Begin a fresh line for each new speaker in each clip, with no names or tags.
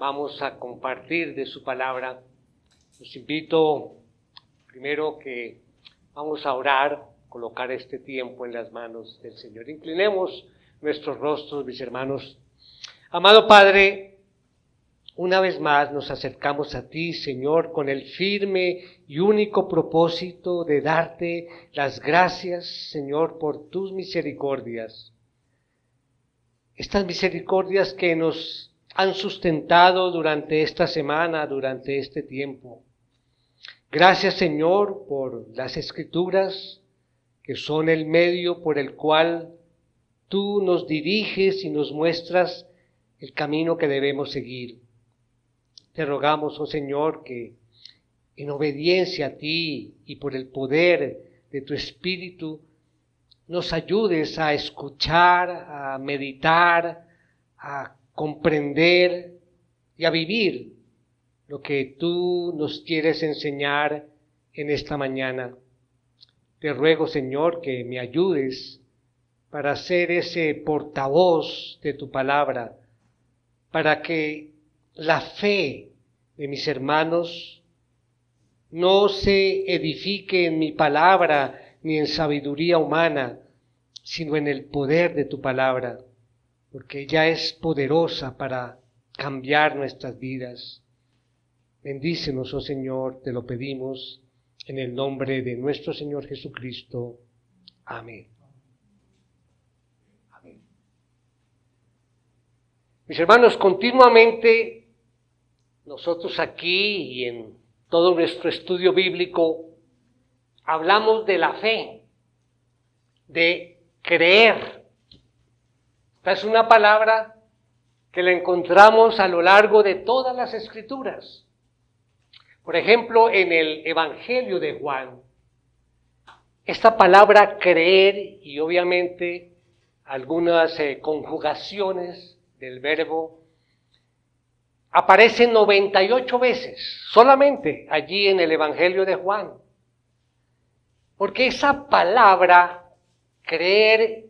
vamos a compartir de su palabra. Los invito primero que vamos a orar, colocar este tiempo en las manos del Señor. Inclinemos nuestros rostros, mis hermanos. Amado Padre, una vez más nos acercamos a ti, Señor, con el firme y único propósito de darte las gracias, Señor, por tus misericordias. Estas misericordias que nos han sustentado durante esta semana, durante este tiempo. Gracias, Señor, por las Escrituras, que son el medio por el cual tú nos diriges y nos muestras el camino que debemos seguir. Te rogamos, oh Señor, que en obediencia a ti y por el poder de tu Espíritu, nos ayudes a escuchar, a meditar, a comprender y a vivir lo que tú nos quieres enseñar en esta mañana. Te ruego, Señor, que me ayudes para ser ese portavoz de tu palabra, para que la fe de mis hermanos no se edifique en mi palabra ni en sabiduría humana, sino en el poder de tu palabra, porque ella es poderosa para cambiar nuestras vidas. Bendícenos, oh Señor, te lo pedimos en el nombre de nuestro Señor Jesucristo. Amén. Amén. Mis hermanos, continuamente nosotros aquí y en todo nuestro estudio bíblico hablamos de la fe, de creer. Esta es una palabra que la encontramos a lo largo de todas las Escrituras. Por ejemplo, en el Evangelio de Juan, esta palabra creer y obviamente algunas conjugaciones del verbo aparecen 98 veces, solamente allí en el Evangelio de Juan. Porque esa palabra, creer,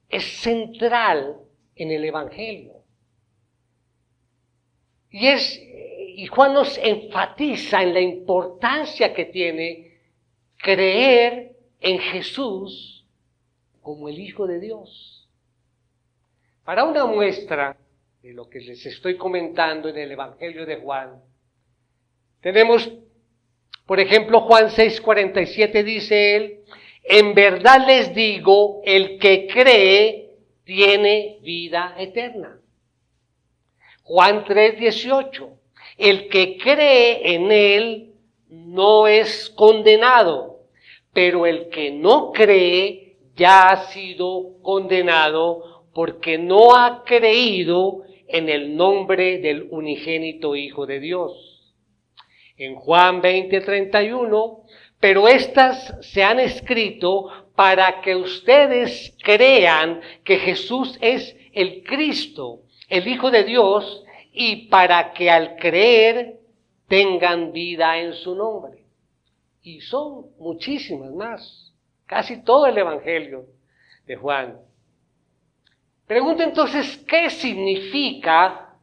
es central en el Evangelio. Y Juan nos enfatiza en la importancia que tiene creer en Jesús como el Hijo de Dios. Para una muestra de lo que les estoy comentando en el Evangelio de Juan, tenemos, por ejemplo, Juan 6:47 dice él: en verdad les digo, el que cree tiene vida eterna. Juan 3:18, el que cree en él no es condenado, pero el que no cree ya ha sido condenado porque no ha creído en el nombre del unigénito Hijo de Dios. En Juan 20:31, pero estas se han escrito para que ustedes crean que Jesús es el Cristo, el Hijo de Dios, y para que al creer tengan vida en su nombre. Y son muchísimas más, casi todo el Evangelio de Juan. Pregunto entonces, ¿qué significa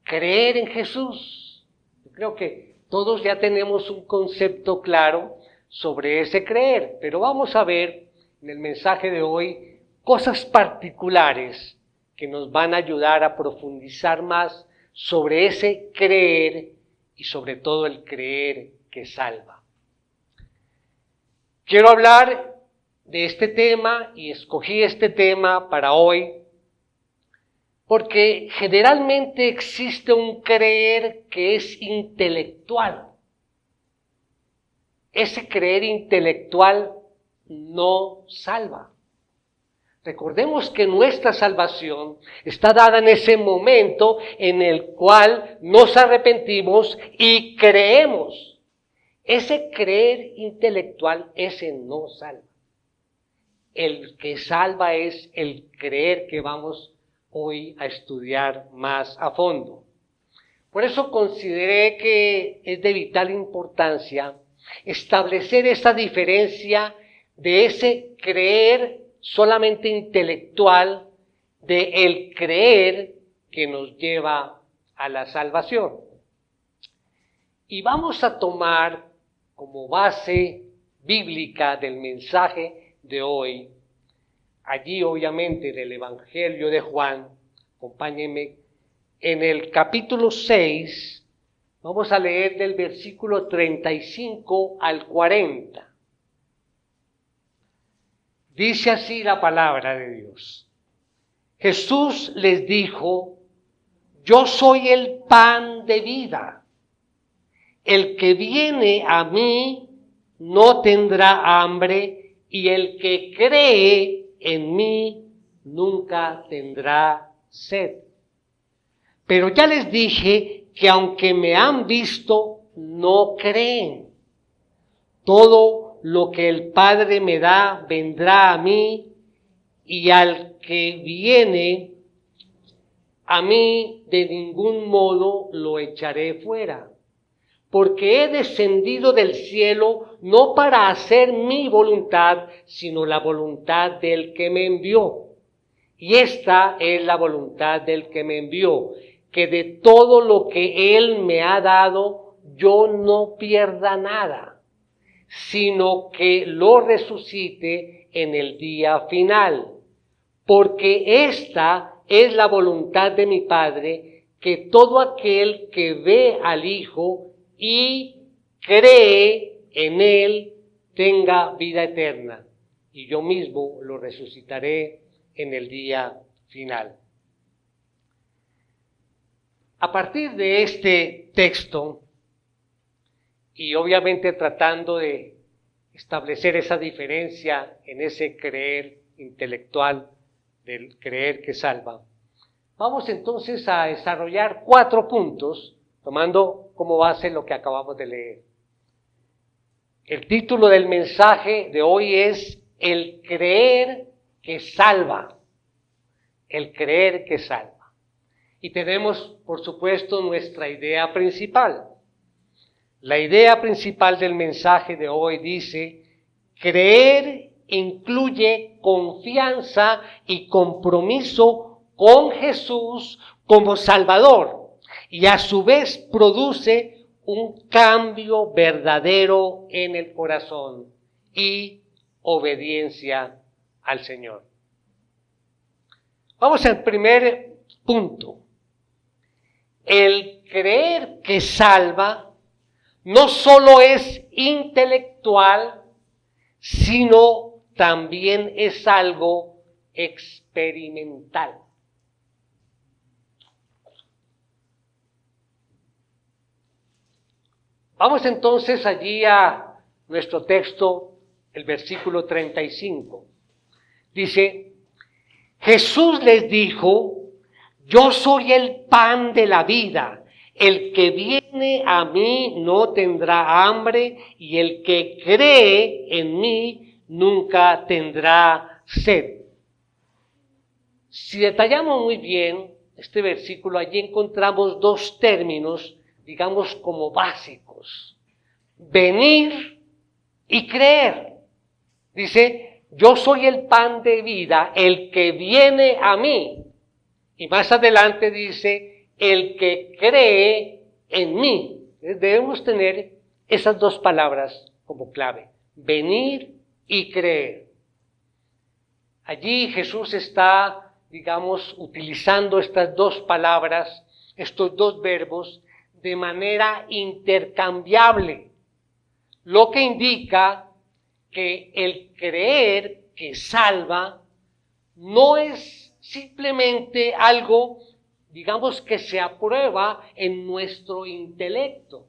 creer en Jesús? Yo creo que todos ya tenemos un concepto claro sobre ese creer, pero vamos a ver en el mensaje de hoy cosas particulares que nos van a ayudar a profundizar más sobre ese creer y sobre todo el creer que salva. Quiero hablar de este tema y escogí este tema para hoy porque generalmente existe un creer que es intelectual. Ese creer intelectual no salva. Recordemos que nuestra salvación está dada en ese momento en el cual nos arrepentimos y creemos. Ese creer intelectual, ese no salva. El que salva es el creer que vamos hoy a estudiar más a fondo. Por eso consideré que es de vital importancia establecer esa diferencia de ese creer solamente intelectual, de el creer que nos lleva a la salvación. Y vamos a tomar como base bíblica del mensaje de hoy, allí obviamente del Evangelio de Juan, acompáñenme, en el capítulo 6, vamos a leer del versículo 35 al 40. Dice así la palabra de Dios. Jesús les dijo: yo soy el pan de vida. El que viene a mí no tendrá hambre, y el que cree en mí nunca tendrá sed. Pero ya les dije que aunque me han visto, no creen. Todo lo que el Padre me da vendrá a mí, y al que viene a mí de ningún modo lo echaré fuera. Porque he descendido del cielo no para hacer mi voluntad, sino la voluntad del que me envió. Y esta es la voluntad del que me envió, que de todo lo que él me ha dado, yo no pierda nada, sino que lo resucite en el día final. Porque esta es la voluntad de mi Padre, que todo aquel que ve al Hijo y cree en él tenga vida eterna, y yo mismo lo resucitaré en el día final. A partir de este texto, y obviamente tratando de establecer esa diferencia en ese creer intelectual del creer que salva, vamos entonces a desarrollar 4 puntos, tomando como base lo que acabamos de leer. El título del mensaje de hoy es El creer que salva. El creer que salva. Y tenemos, por supuesto, nuestra idea principal. La idea principal del mensaje de hoy dice: creer incluye confianza y compromiso con Jesús como Salvador, y a su vez produce un cambio verdadero en el corazón y obediencia al Señor. Vamos al primer punto. El creer que salva no solo es intelectual, sino también es algo experimental. Vamos entonces allí a nuestro texto, el versículo 35. Dice: Jesús les dijo: yo soy el pan de la vida. El que viene a mí no tendrá hambre, y el que cree en mí nunca tendrá sed. Si detallamos muy bien este versículo, allí encontramos 2 términos, digamos, como básicos: venir y creer. Dice: yo soy el pan de vida, el que viene a mí. Y más adelante dice: el que cree en mí. Debemos tener esas 2 palabras como clave: venir y creer. Allí Jesús está, digamos, utilizando estas 2 palabras, estos 2 verbos, de manera intercambiable, lo que indica que el creer que salva no es simplemente algo, digamos, que se aprueba en nuestro intelecto,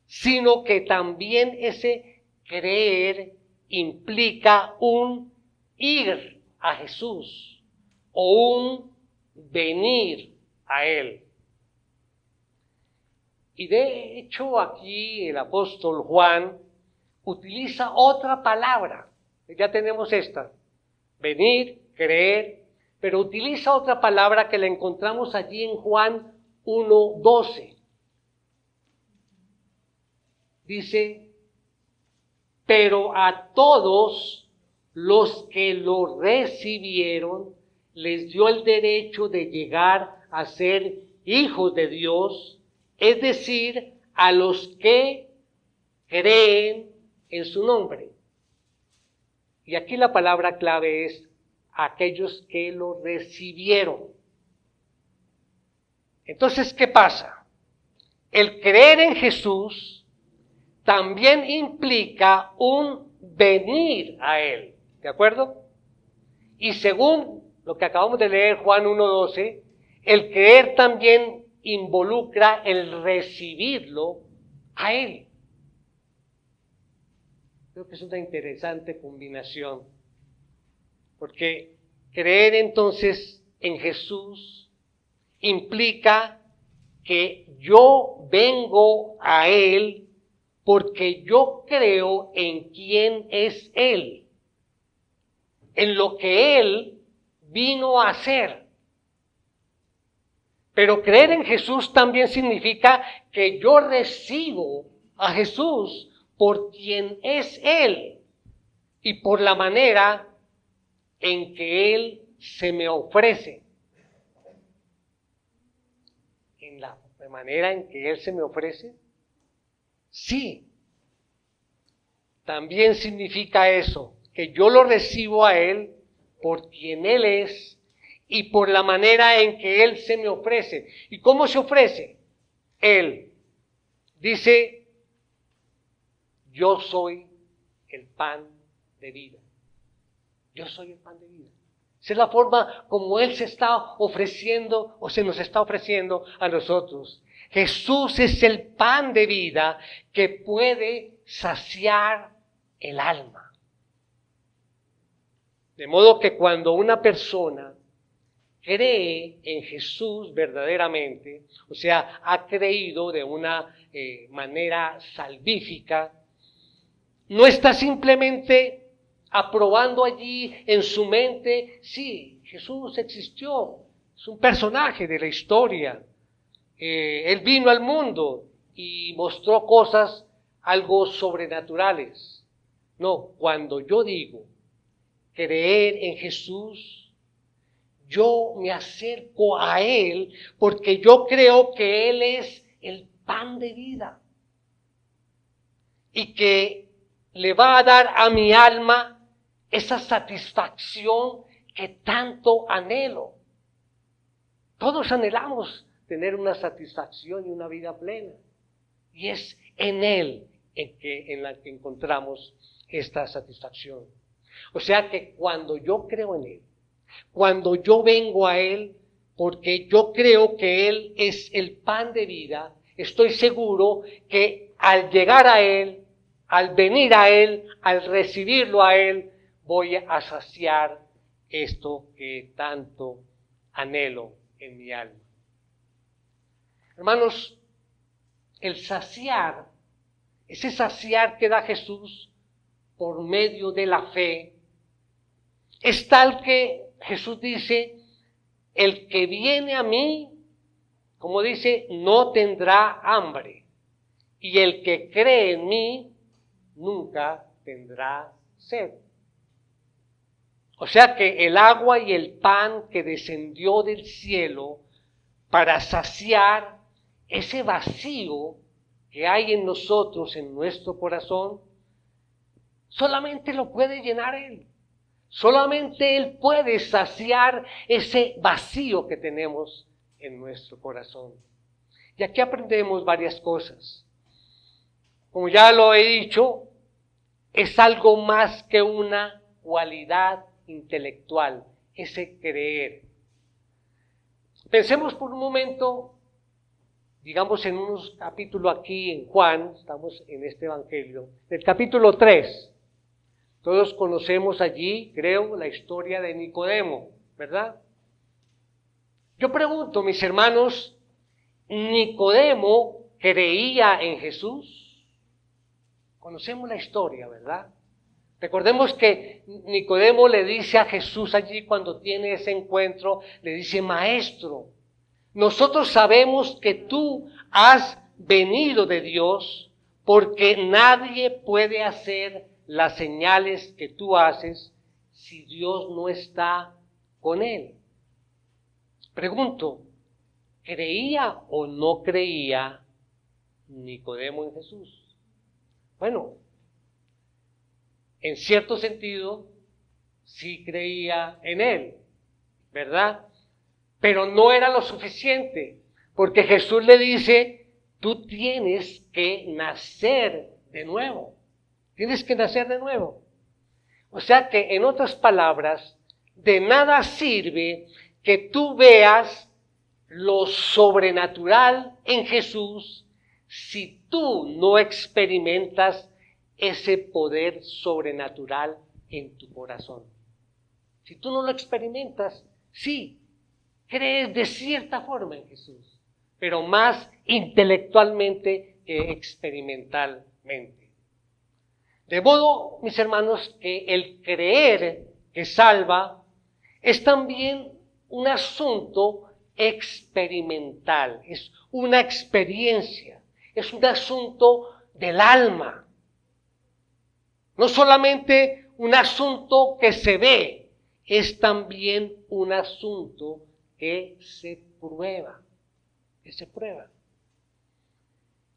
sino que también ese creer implica un ir a Jesús o un venir a Él. Y de hecho aquí el apóstol Juan utiliza otra palabra. Ya tenemos esta: venir, creer, pero utiliza otra palabra que la encontramos allí en Juan 1:12. Dice: pero a todos los que lo recibieron les dio el derecho de llegar a ser hijos de Dios, es decir, a los que creen en su nombre. Y aquí la palabra clave es aquellos que lo recibieron. Entonces, ¿qué pasa? El creer en Jesús también implica un venir a Él, ¿de acuerdo? Y según lo que acabamos de leer, Juan 1:12, el creer también involucra el recibirlo a Él. Creo que es una interesante combinación, porque creer entonces en Jesús implica que yo vengo a Él porque yo creo en quién es Él, en lo que Él vino a hacer. Pero creer en Jesús también significa que yo recibo a Jesús por quien es Él y por la manera en que Él se me ofrece. ¿En la manera en que Él se me ofrece? Sí. También significa eso, que yo lo recibo a Él por quien Él es y por la manera en que Él se me ofrece. ¿Y cómo se ofrece? Él dice, yo soy el pan de vida. Yo soy el pan de vida. Esa es la forma como Él se está ofreciendo o se nos está ofreciendo a nosotros. Jesús es el pan de vida que puede saciar el alma. De modo que cuando una persona cree en Jesús verdaderamente, o sea, ha creído de una manera salvífica, no está simplemente aprobando allí en su mente, sí, Jesús existió, es un personaje de la historia, Él vino al mundo y mostró cosas algo sobrenaturales. No, cuando yo digo creer en Jesús, yo me acerco a Él porque yo creo que Él es el pan de vida y que le va a dar a mi alma esa satisfacción que tanto anhelo. Todos anhelamos tener una satisfacción y una vida plena. Y es en Él en la que encontramos esta satisfacción. O sea que cuando yo creo en Él, cuando yo vengo a Él, porque yo creo que Él es el pan de vida, estoy seguro que al llegar a Él, al venir a Él, al recibirlo a Él, voy a saciar esto que tanto anhelo en mi alma. Hermanos, el saciar, ese saciar que da Jesús por medio de la fe, es tal que Jesús dice, el que viene a mí, como dice, no tendrá hambre, y el que cree en mí, nunca tendrá sed. O sea que el agua y el pan que descendió del cielo para saciar ese vacío que hay en nosotros, en nuestro corazón, solamente lo puede llenar Él. Solamente Él puede saciar ese vacío que tenemos en nuestro corazón. Y aquí aprendemos varias cosas. Como ya lo he dicho, es algo más que una cualidad intelectual, ese creer. Pensemos por un momento, digamos en unos capítulos aquí en Juan, estamos en este evangelio, del capítulo 3. Todos conocemos allí, creo, la historia de Nicodemo, ¿verdad? Yo pregunto, mis hermanos, ¿Nicodemo creía en Jesús? Conocemos la historia, ¿verdad? Recordemos que Nicodemo le dice a Jesús allí cuando tiene ese encuentro, le dice, Maestro, nosotros sabemos que tú has venido de Dios porque nadie puede hacer las señales que tú haces si Dios no está con él. Pregunto, ¿creía o no creía Nicodemo en Jesús? Bueno, en cierto sentido, sí creía en él, ¿verdad? Pero no era lo suficiente, porque Jesús le dice, tú tienes que nacer de nuevo. Tienes que nacer de nuevo. O sea que, en otras palabras, de nada sirve que tú veas lo sobrenatural en Jesús si tú no experimentas ese poder sobrenatural en tu corazón. Si tú no lo experimentas, sí, crees de cierta forma en Jesús, pero más intelectualmente que experimentalmente. De modo, mis hermanos, que el creer que salva es también un asunto experimental, es una experiencia, es un asunto del alma. No solamente un asunto que se ve, es también un asunto que se prueba,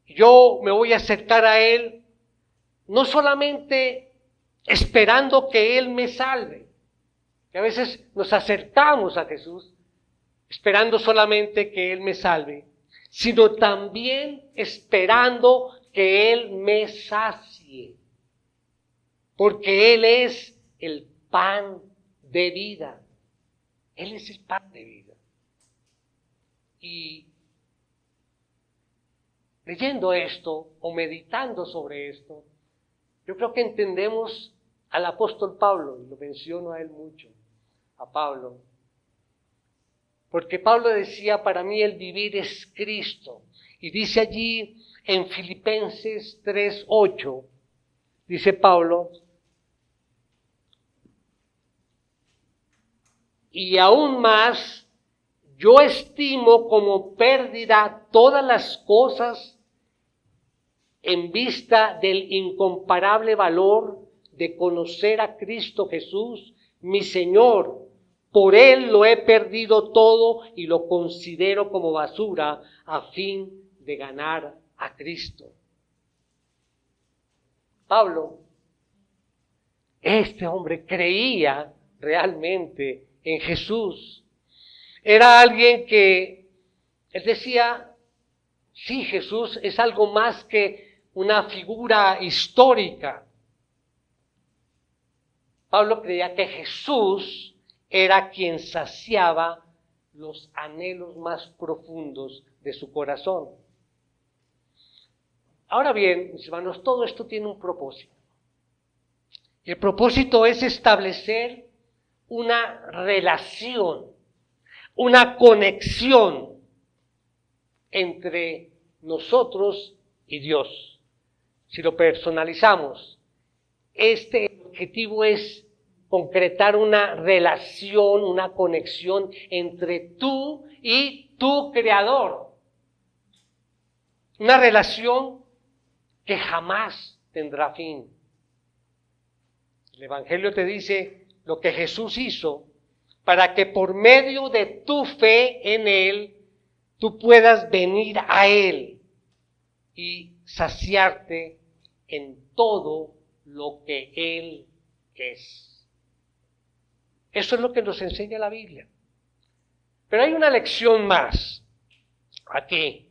Yo me voy a acercar a Él no solamente esperando que Él me salve, que a veces nos acercamos a Jesús esperando solamente que Él me salve, sino también esperando que Él me sacie, porque Él es el pan de vida. Él es el pan de vida. Y leyendo esto o meditando sobre esto, yo creo que entendemos al apóstol Pablo, y lo menciono a él mucho, a Pablo, porque Pablo decía, para mí el vivir es Cristo, y dice allí en Filipenses 3:8, dice Pablo, y aún más, yo estimo como pérdida todas las cosas en vista del incomparable valor de conocer a Cristo Jesús, mi Señor. Por Él lo he perdido todo y lo considero como basura a fin de ganar a Cristo. Pablo, este hombre creía realmente en Jesús. Era alguien que, él decía, sí, Jesús es algo más que una figura histórica. Pablo creía que Jesús era quien saciaba los anhelos más profundos de su corazón. Ahora bien, mis hermanos, todo esto tiene un propósito. Y el propósito es establecer una relación, una conexión entre nosotros y Dios. Si lo personalizamos, este objetivo es concretar una relación, una conexión entre tú y tu Creador. Una relación que jamás tendrá fin. El Evangelio te dice lo que Jesús hizo para que por medio de tu fe en Él, tú puedas venir a Él y saciarte en todo lo que Él es. Eso es lo que nos enseña la Biblia. Pero hay una lección más aquí.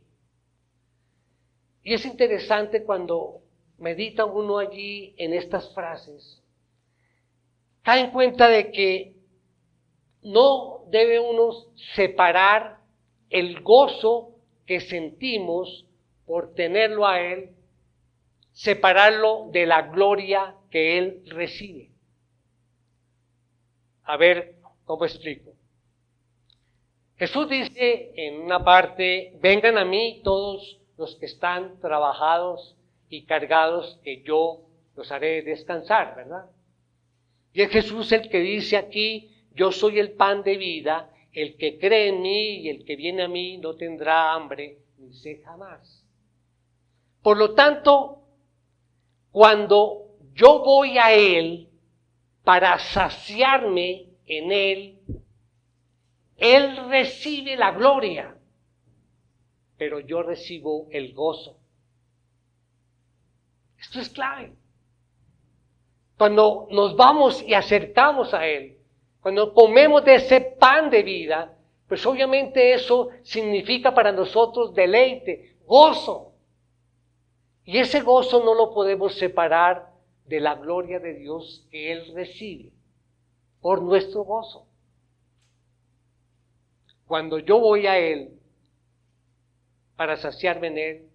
Y es interesante cuando medita uno allí en estas frases, cae en cuenta de que no debe uno separar el gozo que sentimos por tenerlo a Él, separarlo de la gloria que Él recibe. A ver, ¿cómo explico? Jesús dice en una parte, vengan a mí todos los que están trabajados y cargados, que yo los haré descansar, ¿verdad? Y es Jesús el que dice aquí, yo soy el pan de vida, el que cree en mí y el que viene a mí no tendrá hambre ni sed jamás. Por lo tanto, cuando yo voy a Él para saciarme en Él, Él recibe la gloria. pero yo recibo el gozo. Esto es clave. Cuando nos vamos y acercamos a Él, cuando comemos de ese pan de vida, pues obviamente eso significa para nosotros deleite, gozo. Y ese gozo no lo podemos separar de la gloria de Dios que Él recibe por nuestro gozo. Cuando yo voy a Él para saciarme en Él,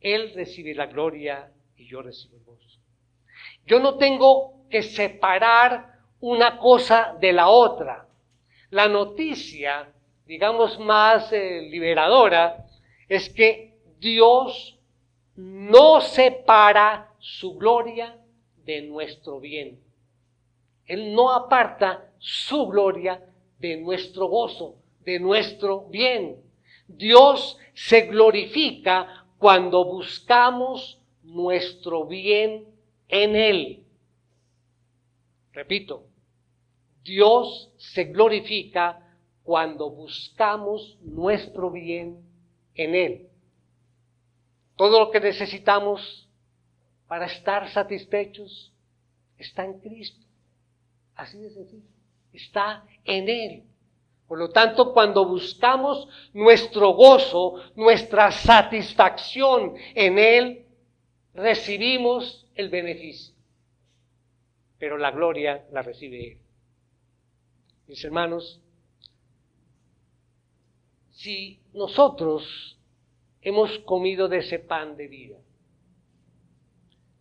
Él recibe la gloria y yo recibo el gozo. Yo no tengo que separar una cosa de la otra. La noticia, digamos, más liberadora es que Dios no separa su gloria de nuestro bien. Él no aparta su gloria de nuestro gozo, de nuestro bien. Dios se glorifica cuando buscamos nuestro bien en Él. Repito, Dios se glorifica cuando buscamos nuestro bien en Él. Todo lo que necesitamos para estar satisfechos está en Cristo. Así de sencillo. Está en Él. Por lo tanto, cuando buscamos nuestro gozo, nuestra satisfacción en Él, recibimos el beneficio. Pero la gloria la recibe Él. Mis hermanos, si nosotros hemos comido de ese pan de vida,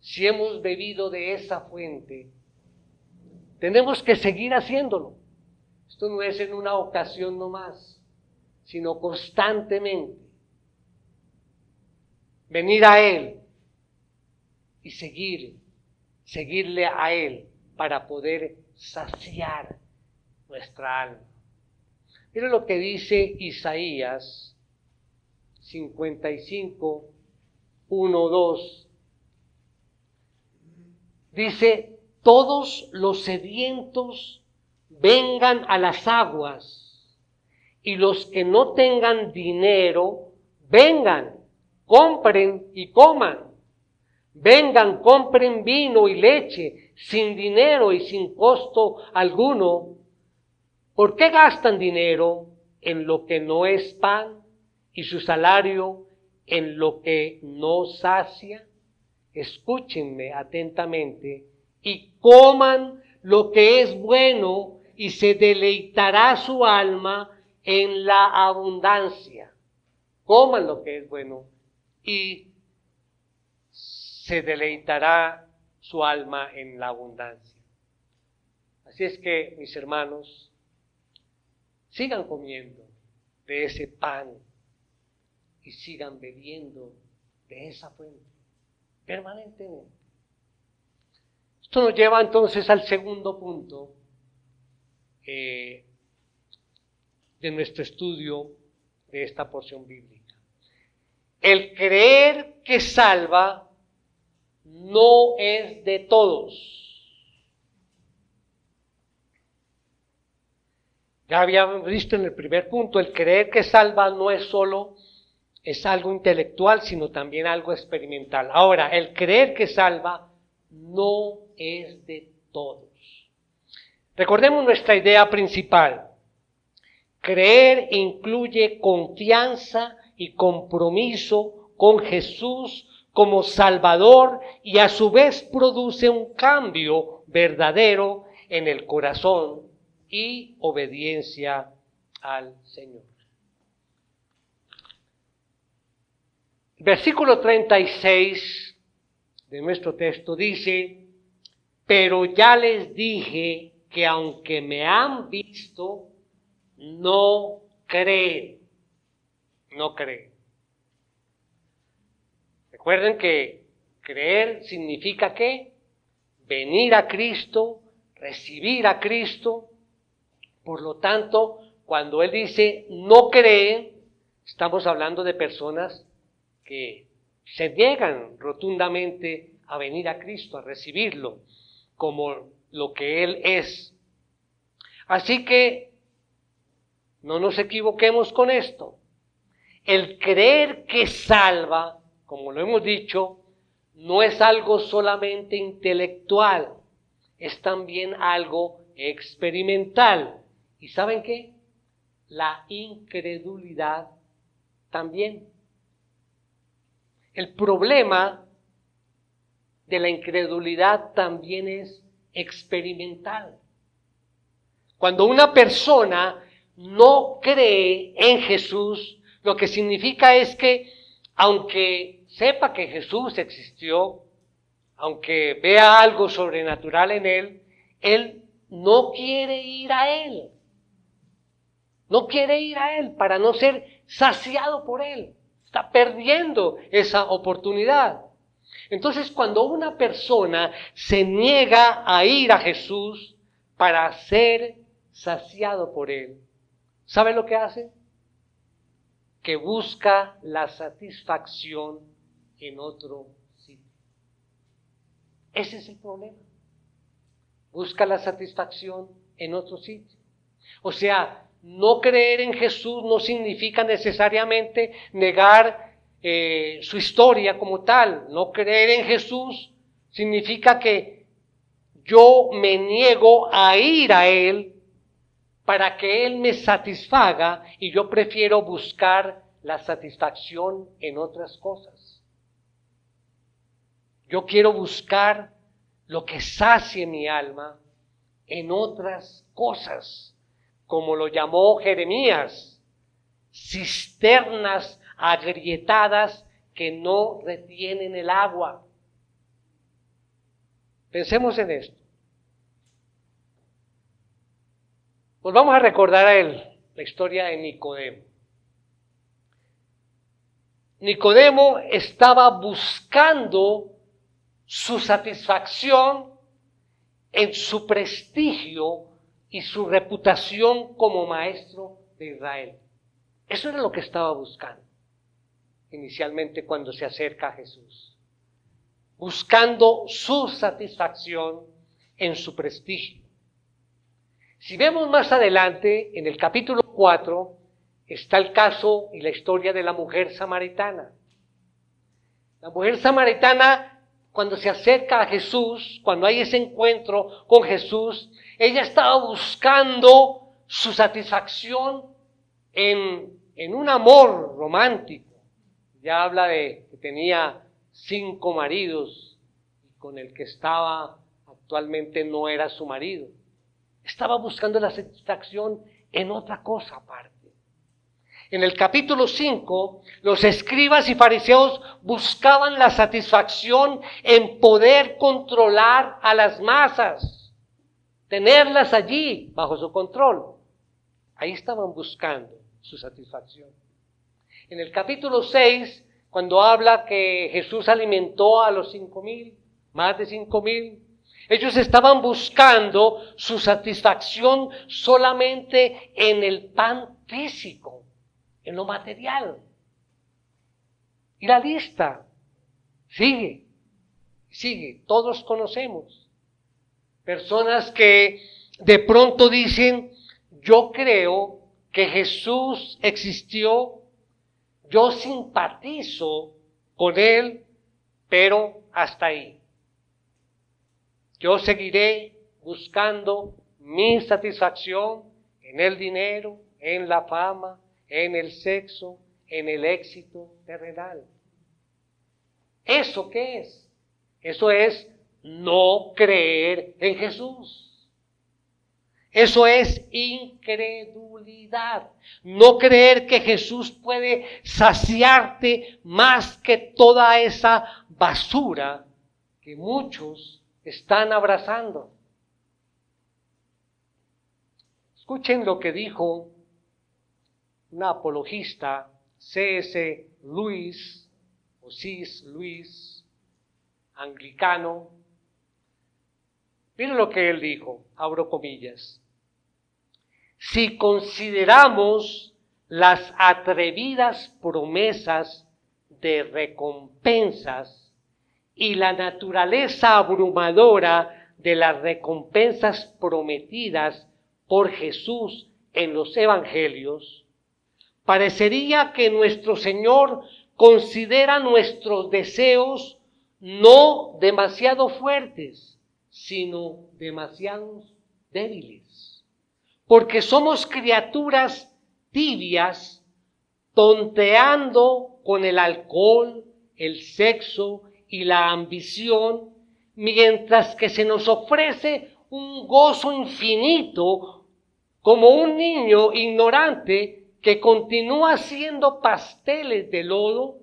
si hemos bebido de esa fuente, tenemos que seguir haciéndolo. Esto no es en una ocasión nomás, sino constantemente. Venir a Él y seguirle a Él para poder saciar nuestra alma. Mira lo que dice Isaías 55, 1, 2. Dice, todos los sedientos vengan a las aguas, y los que no tengan dinero, vengan, compren y coman. Vengan, compren vino y leche, sin dinero y sin costo alguno. ¿Por qué gastan dinero en lo que no es pan y su salario en lo que no sacia? Escúchenme atentamente y coman lo que es bueno, y se deleitará su alma en la abundancia. Coman lo que es bueno y se deleitará su alma en la abundancia. Así es que, mis hermanos, sigan comiendo de ese pan y sigan bebiendo de esa fuente permanentemente. Esto nos lleva entonces al segundo punto de nuestro estudio de esta porción bíblica. El creer que salva no es de todos. Ya habíamos visto en el primer punto, el creer que salva no es solo, es algo intelectual, sino también algo experimental. Ahora, el creer que salva no es de todos. Recordemos nuestra idea principal. Creer incluye confianza y compromiso con Jesús como Salvador, y a su vez produce un cambio verdadero en el corazón y obediencia al Señor. Versículo 36 de nuestro texto dice, pero ya les dije que aunque me han visto, no creen. No creen. Recuerden que creer significa ¿qué? Venir a Cristo, recibir a Cristo. Por lo tanto, cuando Él dice no cree, estamos hablando de personas que se niegan rotundamente a venir a Cristo, a recibirlo como lo que Él es. Así que no nos equivoquemos con esto. el creer que salva, como lo hemos dicho, no es algo solamente intelectual, es también algo experimental. ¿Y saben qué? La incredulidad también. El problema de la incredulidad también es experimental. Cuando una persona no cree en Jesús, lo que significa es que, aunque sepa que Jesús existió, aunque vea algo sobrenatural en él no quiere ir a él. No quiere ir a él para no ser saciado por él. Está perdiendo esa oportunidad. Entonces, cuando una persona se niega a ir a Jesús para ser saciado por él, ¿sabe lo que hace? Que busca la satisfacción en otro sitio. Ese es el problema. Busca la satisfacción en otro sitio. O sea, no creer en Jesús no significa necesariamente negar su historia como tal. No creer en Jesús significa que yo me niego a ir a Él para que Él me satisfaga y yo prefiero buscar la satisfacción en otras cosas. Yo quiero buscar lo que sacie mi alma en otras cosas, como lo llamó Jeremías, cisternas agrietadas que no retienen el agua. Pensemos en esto. Pues vamos a recordar la historia de Nicodemo. Nicodemo estaba buscando su satisfacción en su prestigio y su reputación como maestro de Israel. Eso era lo que estaba buscando inicialmente cuando se acerca a Jesús. Buscando su satisfacción en su prestigio. Si vemos más adelante, en el capítulo 4, está el caso y la historia de la mujer samaritana. La mujer samaritana, cuando se acerca a Jesús, cuando hay ese encuentro con Jesús, ella estaba buscando su satisfacción en un amor romántico. Ya habla de que tenía 5 maridos y con el que estaba actualmente no era su marido. Estaba buscando la satisfacción en otra cosa aparte. En el capítulo 5, los escribas y fariseos buscaban la satisfacción en poder controlar a las masas, tenerlas allí bajo su control. Ahí estaban buscando su satisfacción. En el capítulo 6, cuando habla que Jesús alimentó a los 5,000, más de 5,000, ellos estaban buscando su satisfacción solamente en el pan físico, en lo material. Y la lista sigue. Todos conocemos personas que de pronto dicen, yo creo que Jesús existió, yo simpatizo con Él, pero hasta ahí. Yo seguiré buscando mi satisfacción en el dinero, en la fama, en el sexo, en el éxito terrenal. ¿Eso qué es? Eso es no creer en Jesús. Eso es incredulidad. No creer que Jesús puede saciarte más que toda esa basura que muchos están abrazando. Escuchen lo que dijo un apologista, C.S. Lewis, o C.S. Lewis, anglicano. Miren lo que él dijo, abro comillas. Si consideramos las atrevidas promesas de recompensas y la naturaleza abrumadora de las recompensas prometidas por Jesús en los evangelios, parecería que nuestro Señor considera nuestros deseos no demasiado fuertes, sino demasiado débiles. Porque somos criaturas tibias, tonteando con el alcohol, el sexo y la ambición, mientras que se nos ofrece un gozo infinito, como un niño ignorante que continúa haciendo pasteles de lodo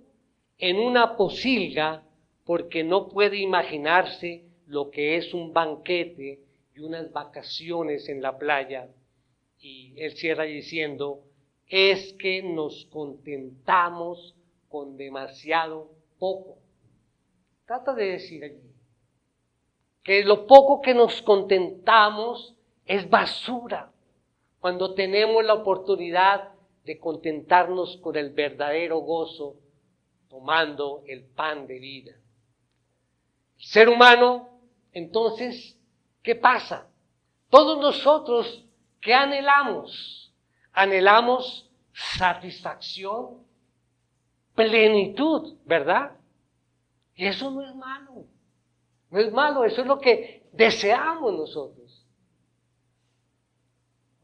en una pocilga porque no puede imaginarse lo que es un banquete y unas vacaciones en la playa. Y él cierra diciendo, es que nos contentamos con demasiado poco. Trata de decir allí que lo poco que nos contentamos es basura, cuando tenemos la oportunidad de contentarnos con el verdadero gozo, tomando el pan de vida. El ser humano, entonces, ¿qué pasa? Todos nosotros, ¿qué anhelamos? Anhelamos satisfacción, plenitud, ¿verdad? Y eso no es malo. No es malo, eso es lo que deseamos nosotros.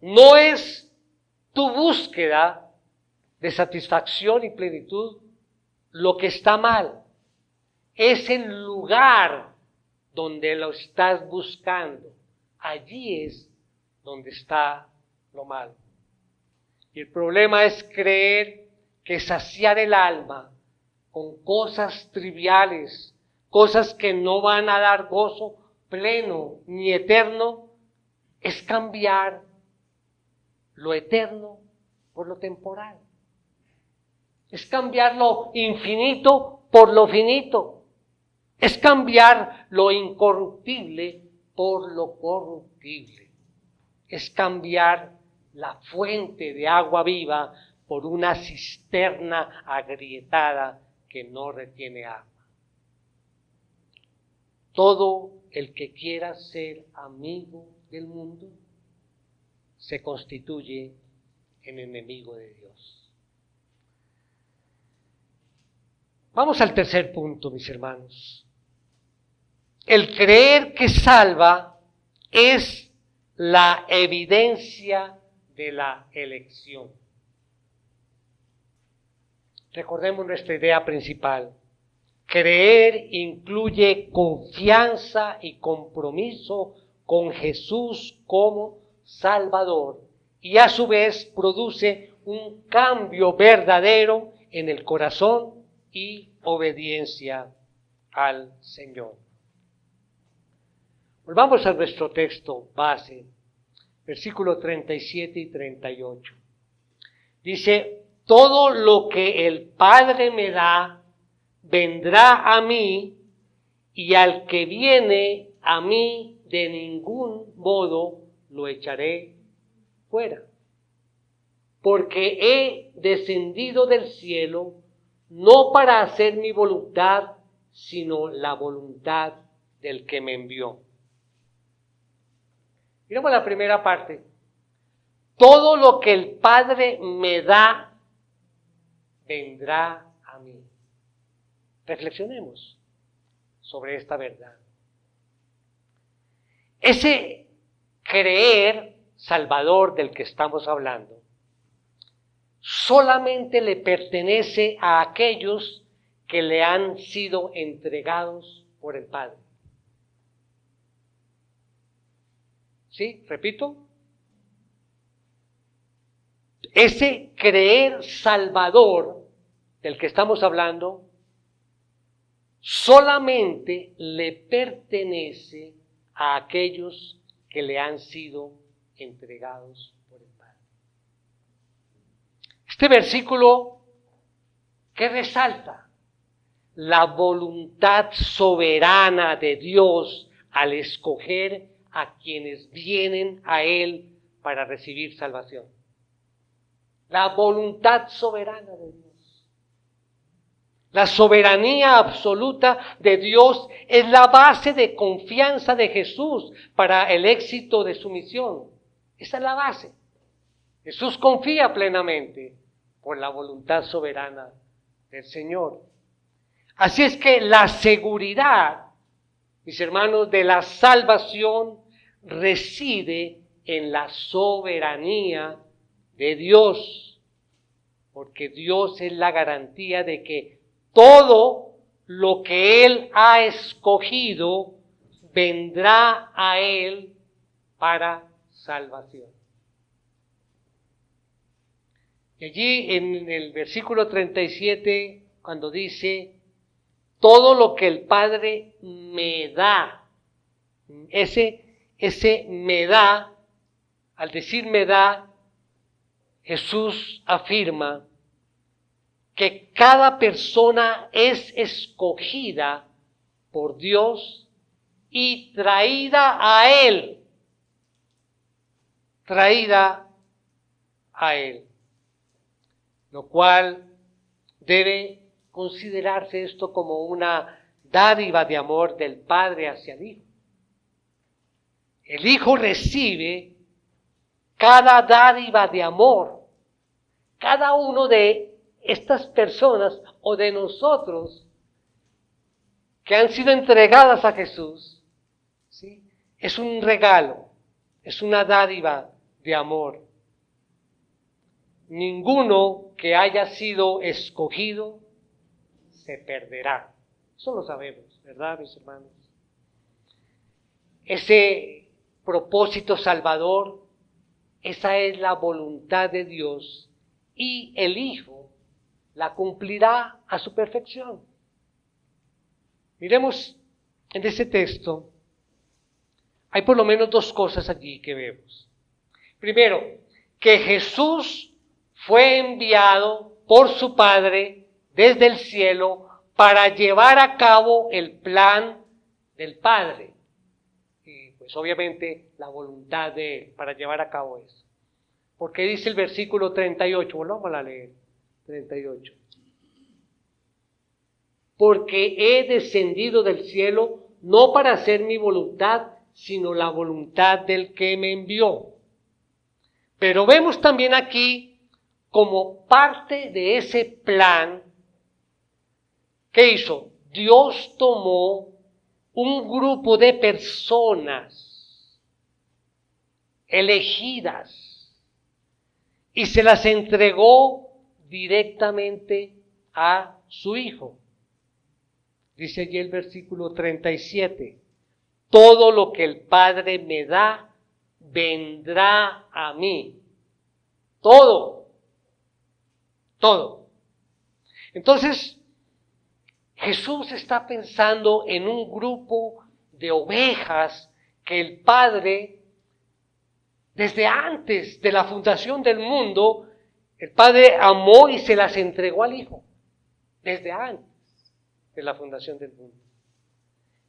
No es tu búsqueda de satisfacción y plenitud lo que está mal. Es el lugar donde lo estás buscando. Allí es donde está lo malo. Y el problema es creer que saciar el alma con cosas triviales, cosas que no van a dar gozo pleno ni eterno, es cambiar lo eterno por lo temporal. Es cambiar lo infinito por lo finito. Es cambiar lo incorruptible por lo corruptible. Es cambiar la fuente de agua viva por una cisterna agrietada que no retiene agua. Todo el que quiera ser amigo del mundo se constituye en enemigo de Dios. Vamos al tercer punto, mis hermanos. El creer que salva es la evidencia de la elección. Recordemos nuestra idea principal. Creer incluye confianza y compromiso con Jesús como Salvador y a su vez produce un cambio verdadero en el corazón y obediencia al Señor. Volvamos a nuestro texto base, versículos 37 y 38. Dice, todo lo que el Padre me da, vendrá a mí, y al que viene a mí de ningún modo lo echaré fuera. Porque he descendido del cielo, no para hacer mi voluntad, sino la voluntad del que me envió. Miremos la primera parte. Todo lo que el Padre me da, vendrá a mí. Reflexionemos sobre esta verdad. Ese creer salvador del que estamos hablando solamente le pertenece a aquellos que le han sido entregados por el Padre. ¿Sí? Repito. Ese creer salvador del que estamos hablando solamente le pertenece a aquellos que le han sido entregados por el Padre. Este versículo, ¿qué resalta? La voluntad soberana de Dios al escoger a quienes vienen a Él para recibir salvación. La voluntad soberana de Dios. La soberanía absoluta de Dios es la base de confianza de Jesús para el éxito de su misión. Esa es la base. Jesús confía plenamente por la voluntad soberana del Señor. Así es que la seguridad, mis hermanos, de la salvación reside en la soberanía de Dios, porque Dios es la garantía de que todo lo que Él ha escogido vendrá a Él para salvación. Y allí en el versículo 37, cuando dice, todo lo que el Padre me da, ese me da, al decir me da, Jesús afirma que cada persona es escogida por Dios y traída a Él. Traída a Él. Lo cual debe considerarse esto como una dádiva de amor del Padre hacia el Hijo. El Hijo recibe cada dádiva de amor. Cada uno de estas personas o de nosotros que han sido entregadas a Jesús, ¿sí? Es un regalo, es una dádiva de amor. Ninguno que haya sido escogido se perderá. Eso lo sabemos, ¿verdad, mis hermanos? Ese propósito salvador, esa es la voluntad de Dios y el Hijo la cumplirá a su perfección. Miremos en este texto, hay por lo menos dos cosas allí que vemos. Primero, que Jesús fue enviado por su Padre desde el cielo para llevar a cabo el plan del Padre. Y pues obviamente la voluntad de Él para llevar a cabo eso. Porque dice el versículo 38, volvamos a leer, 38. Porque he descendido del cielo no para hacer mi voluntad, sino la voluntad del que me envió. Pero vemos también aquí, como parte de ese plan, ¿qué hizo? Dios tomó un grupo de personas elegidas y se las entregó directamente a su Hijo. Dice allí el versículo 37, todo lo que el Padre me da, vendrá a mí. Todo. Entonces, Jesús está pensando en un grupo de ovejas que el Padre, desde antes de la fundación del mundo, el Padre amó y se las entregó al Hijo. Desde antes de la fundación del mundo.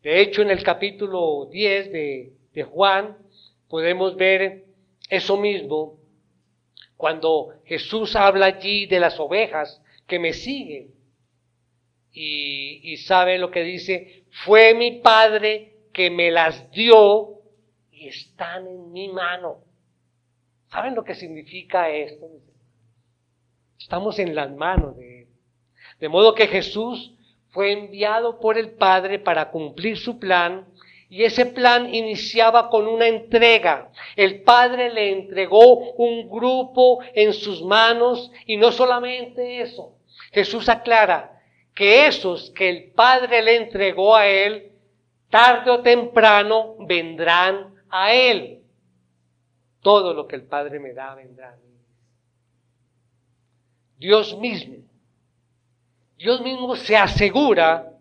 De hecho, en el capítulo 10 de Juan, podemos ver eso mismo, cuando Jesús habla allí de las ovejas que me siguen. Y sabe lo que dice, fue mi Padre que me las dio y están en mi mano. ¿Saben lo que significa esto? Estamos en las manos de Él. De modo que Jesús fue enviado por el Padre para cumplir su plan, y ese plan iniciaba con una entrega. El Padre le entregó un grupo en sus manos, y no solamente eso. Jesús aclara que esos que el Padre le entregó a Él, tarde o temprano vendrán a Él. Todo lo que el Padre me da vendrá a mí. Dios mismo se asegura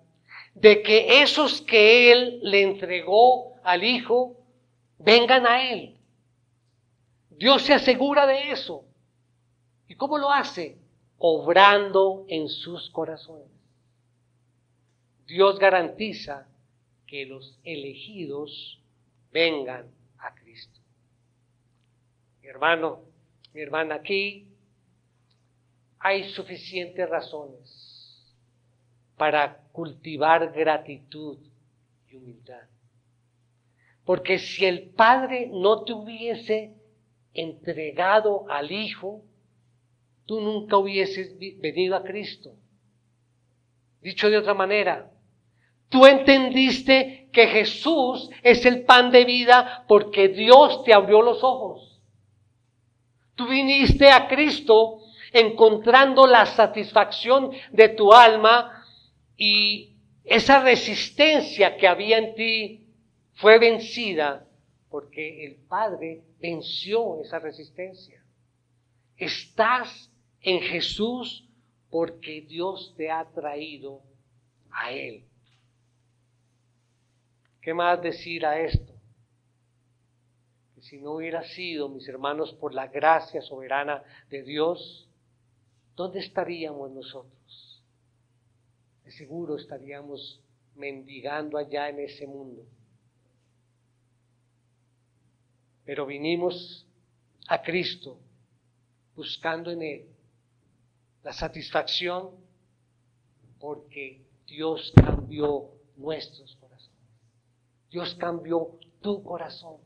de que esos que Él le entregó al Hijo vengan a Él. Dios se asegura de eso. ¿Y cómo lo hace? Obrando en sus corazones. Dios garantiza que los elegidos vengan a Cristo. Mi hermano, mi hermana, aquí hay suficientes razones para cultivar gratitud y humildad. Porque si el Padre no te hubiese entregado al Hijo, tú nunca hubieses venido a Cristo. Dicho de otra manera, tú entendiste que Jesús es el pan de vida porque Dios te abrió los ojos. Tú viniste a Cristo encontrando la satisfacción de tu alma y esa resistencia que había en ti fue vencida porque el Padre venció esa resistencia. Estás en Jesús porque Dios te ha traído a Él. ¿Qué más decir a esto? Que si no hubiera sido, mis hermanos, por la gracia soberana de Dios, ¿dónde estaríamos nosotros? De seguro estaríamos mendigando allá en ese mundo. Pero vinimos a Cristo buscando en Él la satisfacción porque Dios cambió nuestros corazones. Dios cambió tu corazón.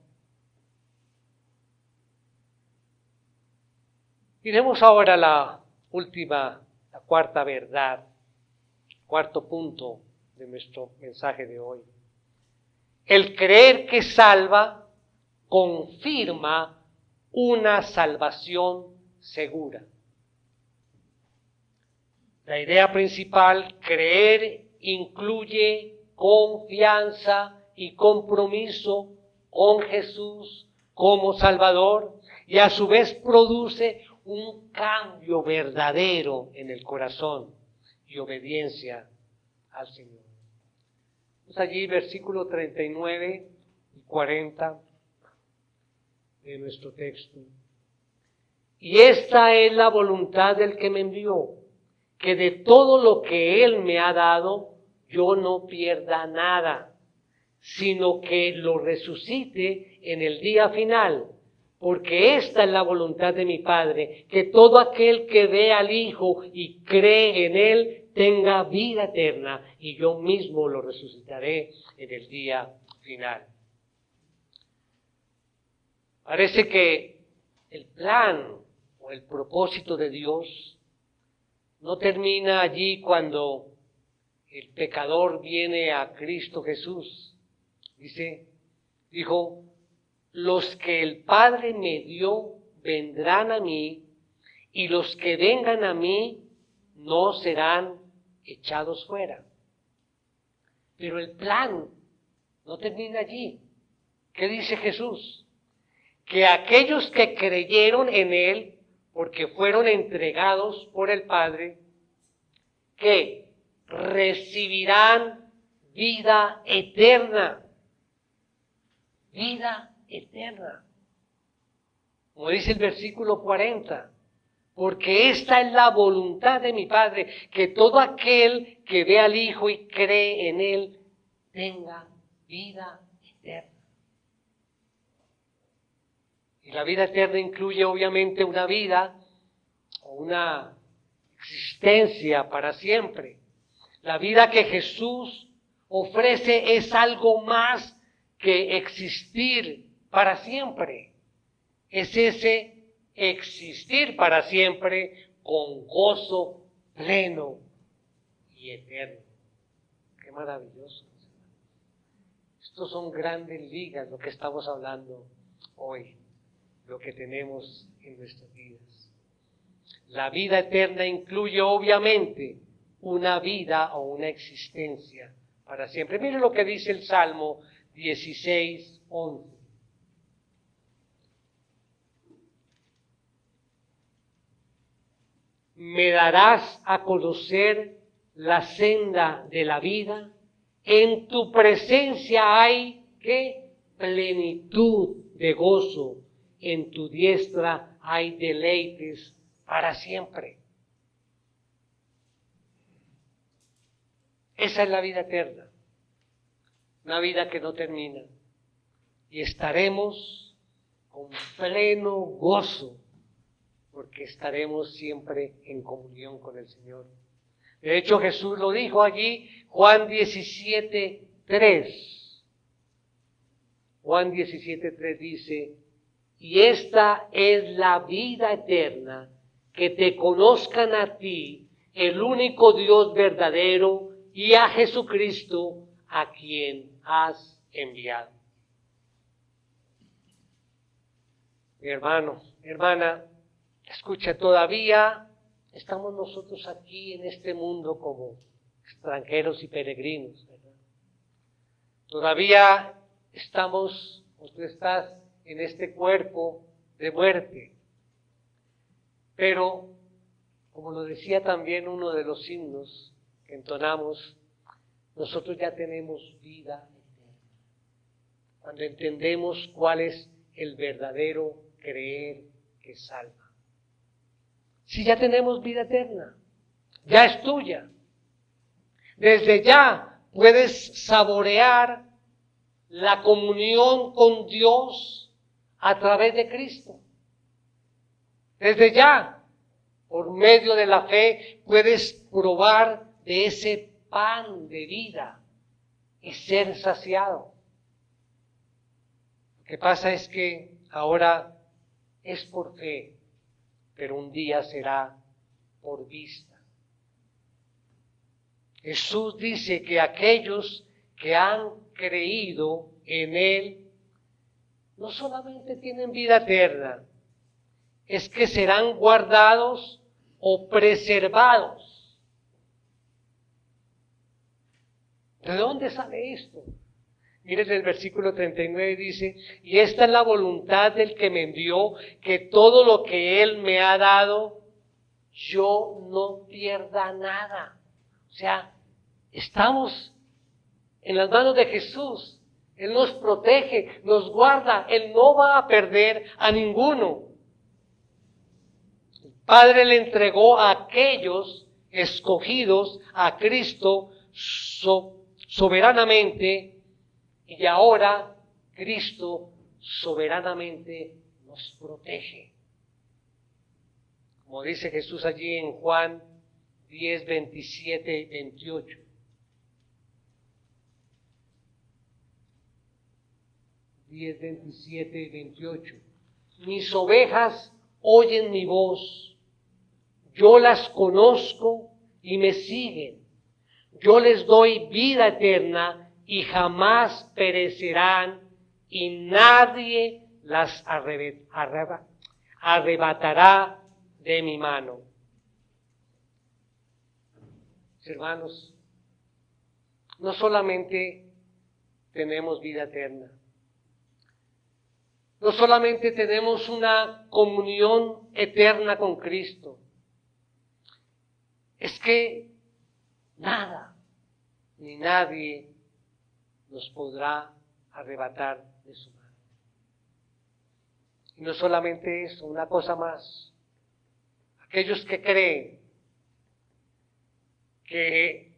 Miremos ahora la cuarta verdad, cuarto punto de nuestro mensaje de hoy. El creer que salva confirma una salvación segura. La idea principal, creer, incluye confianza y compromiso con Jesús como Salvador y a su vez produce un cambio verdadero en el corazón y obediencia al Señor. Allí versículo 39 y 40 de nuestro texto. Y esta es la voluntad del que me envió, que de todo lo que Él me ha dado, yo no pierda nada, sino que lo resucite en el día final, porque esta es la voluntad de mi Padre, que todo aquel que ve al Hijo y cree en Él tenga vida eterna, y yo mismo lo resucitaré en el día final. Parece que el plan o el propósito de Dios no termina allí cuando el pecador viene a Cristo Jesús. Dijo, los que el Padre me dio vendrán a mí, y los que vengan a mí no serán echados fuera. Pero el plan no termina allí. ¿Qué dice Jesús? Que aquellos que creyeron en Él, porque fueron entregados por el Padre, que recibirán vida eterna. Vida eterna. Como dice el versículo 40, porque esta es la voluntad de mi Padre, que todo aquel que ve al Hijo y cree en Él tenga vida eterna. Y la vida eterna incluye obviamente una vida o una existencia para siempre. La vida que Jesús ofrece es algo más que existir para siempre. Es ese existir para siempre con gozo pleno y eterno. Qué maravilloso. Estos son grandes ligas lo que estamos hablando hoy, lo que tenemos en nuestras vidas. La vida eterna incluye obviamente una vida o una existencia para siempre. Miren lo que dice el Salmo 16:11. Me darás a conocer la senda de la vida. En tu presencia hay, ¿qué? Plenitud de gozo. En tu diestra hay deleites para siempre. Esa es la vida eterna. Una vida que no termina. Y estaremos con pleno gozo, porque estaremos siempre en comunión con el Señor. De hecho, Jesús lo dijo allí, Juan 17:3. Juan 17:3 dice, y esta es la vida eterna, que te conozcan a ti, el único Dios verdadero, y a Jesucristo, a quien has enviado. Mi hermano, mi hermana, escucha, todavía estamos nosotros aquí en este mundo como extranjeros y peregrinos, ¿verdad? Todavía estamos, o tú estás en este cuerpo de muerte. Pero, como lo decía también uno de los himnos que entonamos, nosotros ya tenemos vida eterna. Cuando entendemos cuál es el verdadero creer que salva. Si ya tenemos vida eterna, ya es tuya. Desde ya puedes saborear la comunión con Dios a través de Cristo. Desde ya, por medio de la fe, puedes probar de ese pan de vida y ser saciado. Lo que pasa es que ahora es por fe, pero un día será por vista. Jesús dice que aquellos que han creído en Él no solamente tienen vida eterna, es que serán guardados o preservados. ¿De dónde sale esto? Miren el versículo 39 dice, y esta es la voluntad del que me envió, que todo lo que Él me ha dado, yo no pierda nada. O sea, estamos en las manos de Jesús. Él nos protege, nos guarda, Él no va a perder a ninguno. El Padre le entregó a aquellos escogidos a Cristo soberanamente, y ahora Cristo soberanamente nos protege. Como dice Jesús allí en Juan 10, 27 y 28. Diez, 27 y 28. Mis ovejas oyen mi voz, yo las conozco y me siguen. Yo les doy vida eterna y jamás perecerán, y nadie las arrebatará de mi mano. Hermanos, no solamente tenemos vida eterna, no solamente tenemos una comunión eterna con Cristo, es que nada ni nadie nos podrá arrebatar de su mano. Y no solamente eso, una cosa más. Aquellos que creen que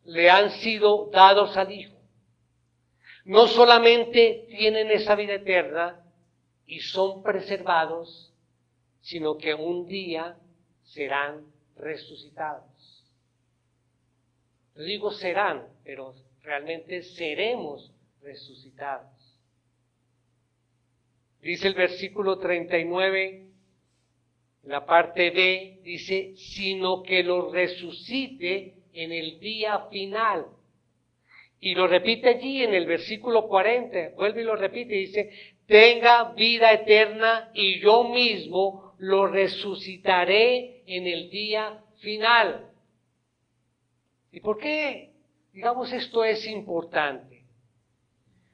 le han sido dados al Hijo, no solamente tienen esa vida eterna y son preservados, sino que un día serán resucitados. Yo digo serán, pero realmente seremos resucitados. Dice el versículo 39, la parte B, dice, sino que los resucite en el día final. Y lo repite allí en el versículo 40, vuelve y lo repite, dice, tenga vida eterna y yo mismo lo resucitaré en el día final. ¿Y por qué, digamos, esto es importante?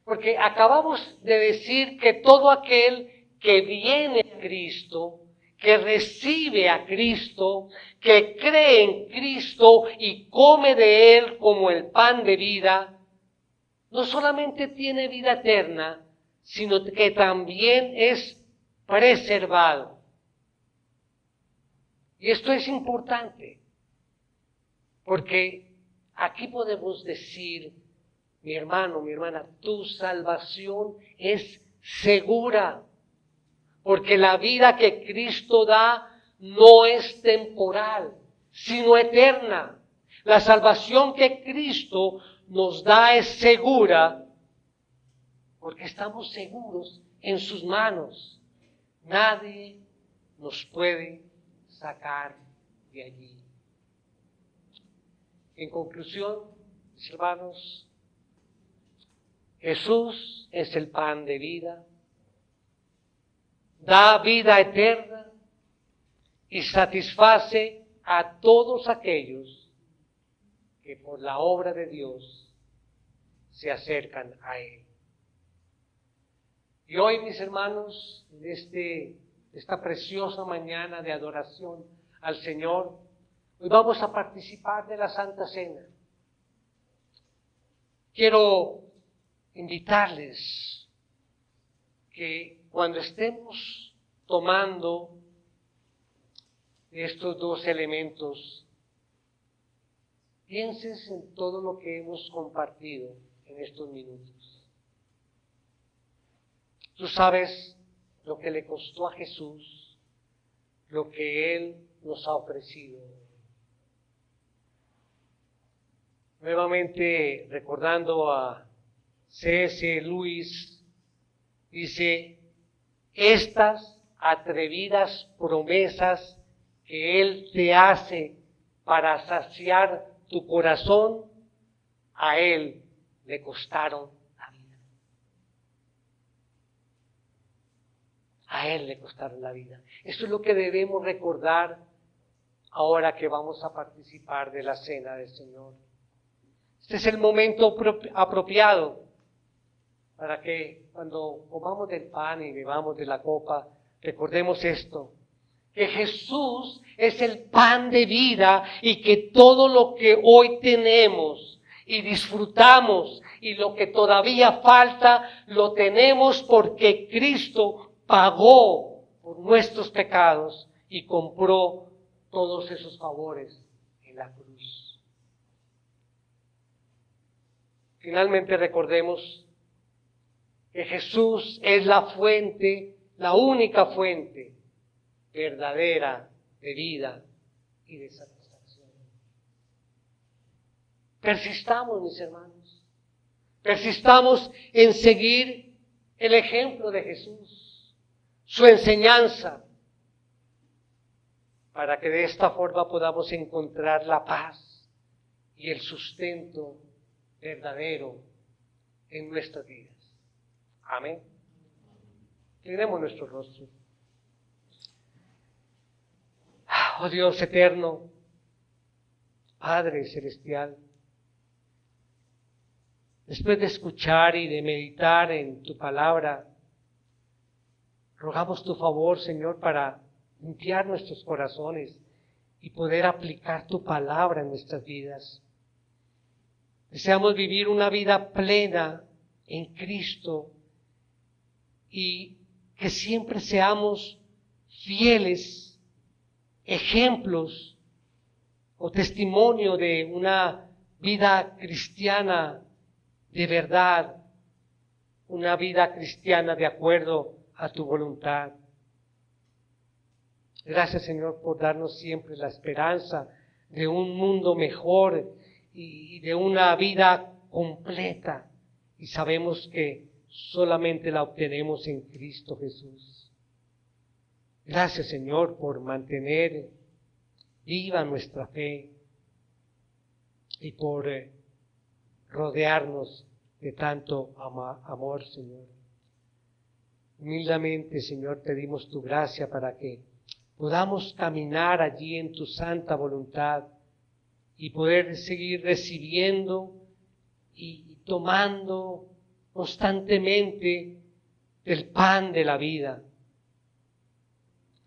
Porque acabamos de decir que todo aquel que viene a Cristo, que recibe a Cristo, que cree en Cristo y come de Él como el pan de vida, no solamente tiene vida eterna, sino que también es preservado. Y esto es importante, porque aquí podemos decir, mi hermano, mi hermana, tu salvación es segura, porque la vida que Cristo da no es temporal, sino eterna. La salvación que Cristo nos da es segura, porque estamos seguros en sus manos. Nadie nos puede sacar de allí. En conclusión, mis hermanos, Jesús es el pan de vida, da vida eterna y satisface a todos aquellos que por la obra de Dios se acercan a Él. Y hoy, mis hermanos, en esta preciosa mañana de adoración al Señor, hoy vamos a participar de la Santa Cena. Quiero invitarles que cuando estemos tomando estos dos elementos, pienses en todo lo que hemos compartido en estos minutos. Tú sabes lo que le costó a Jesús, lo que Él nos ha ofrecido. Nuevamente, recordando a C.S. Lewis, dice, estas atrevidas promesas que Él te hace para saciar tu corazón, a Él le costaron la vida. A Él le costaron la vida. Eso es lo que debemos recordar ahora que vamos a participar de la Cena del Señor. Este es el momento apropiado para que cuando comamos del pan y bebamos de la copa, recordemos esto, que Jesús es el pan de vida y que todo lo que hoy tenemos y disfrutamos y lo que todavía falta, lo tenemos porque Cristo pagó por nuestros pecados y compró todos esos favores en la cruz. Finalmente recordemos que Jesús es la fuente, la única fuente verdadera de vida y de satisfacción. Persistamos, mis hermanos, persistamos en seguir el ejemplo de Jesús, su enseñanza, para que de esta forma podamos encontrar la paz y el sustento verdadero en nuestras vidas. Amén. Inclinemos nuestros rostros. Oh Dios eterno, Padre celestial, después de escuchar y de meditar en tu palabra, rogamos tu favor, Señor, para limpiar nuestros corazones y poder aplicar tu palabra en nuestras vidas. Deseamos vivir una vida plena en Cristo y que siempre seamos fieles ejemplos o testimonio de una vida cristiana de verdad, una vida cristiana de acuerdo a tu voluntad. Gracias, Señor, por darnos siempre la esperanza de un mundo mejor y de una vida completa. Y sabemos que solamente la obtenemos en Cristo Jesús. Gracias, Señor, por mantener viva nuestra fe y por rodearnos de tanto amor, Señor. Humildemente, Señor, pedimos tu gracia para que podamos caminar allí en tu santa voluntad y poder seguir recibiendo y tomando constantemente del pan de la vida.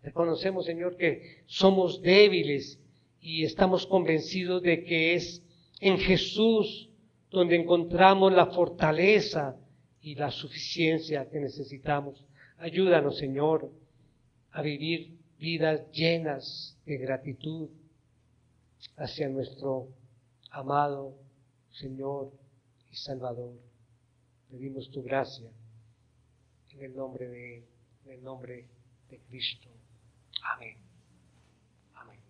Reconocemos, Señor, que somos débiles y estamos convencidos de que es en Jesús donde encontramos la fortaleza y la suficiencia que necesitamos. Ayúdanos, Señor, a vivir vidas llenas de gratitud hacia nuestro amado Señor y Salvador. Pedimos tu gracia en el nombre de Cristo. Amén. Amén.